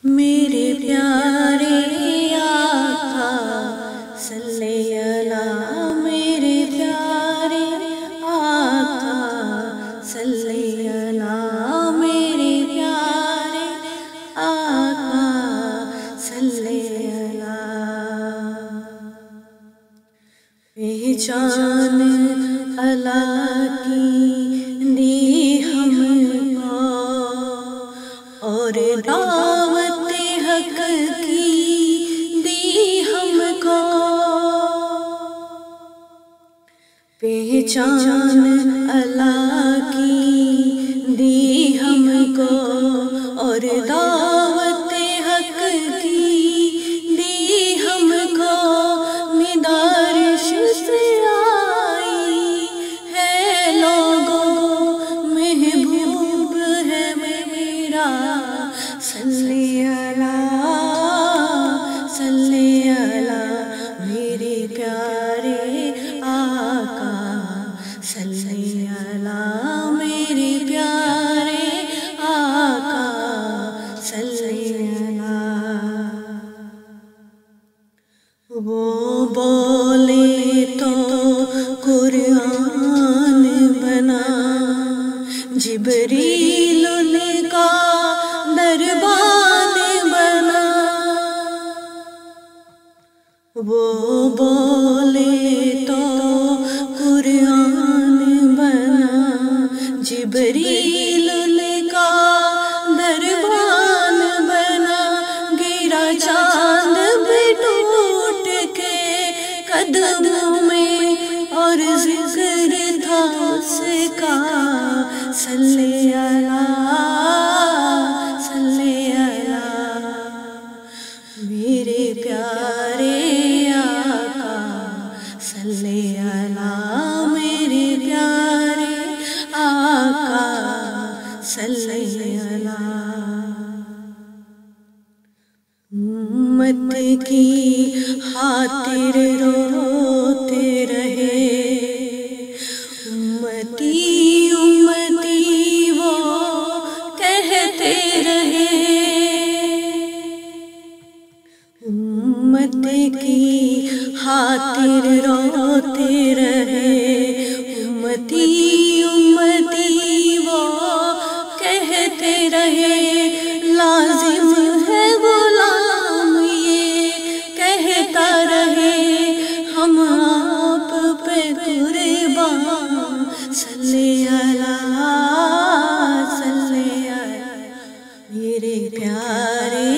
میرے پیارے آقا صلی اللہ، میرے پیارے آقا صلی اللہ، میرے پیارے آقا صلی اللہ۔ پہچان اللہ کی دی ہم کو اور دعوت حق کی دی ہم کو، پہچان اللہ کی دی ہم کو اور دعوت حق کی دی ہم کو، مدارش سے آئی ہے لوگوں محبوب ہے میرا، صلی اللہ صلی اللہ، میرے پیارے آقا صلی اللہ، میرے پیارے آقا صلی اللہ۔ وہ بولے تو قرآن بنا، جبریل ان کا دربان بنا، وہ بولے تو قرآن بنا، جبریل ان کا دربان بنا، گرا چاند بھی ٹوٹ کے قدموں میں اور ذکر تھا اس کا، صلی اللہ صلی اللہ، میرے پیارے آقا صلی اللہ، میرے پیارے آقا صلی اللہ۔ امت کی خاطر روتے رہے، امتی امتی وہ کہتے رہے، امت کی خاطر روتے رہے، امتی امتی وہ کہتے رہے، لازم ہے غلام یہ کہتا رہے، ہم آپ پہ قربان، صلی اللہ صلی اللہ، میرے پیارے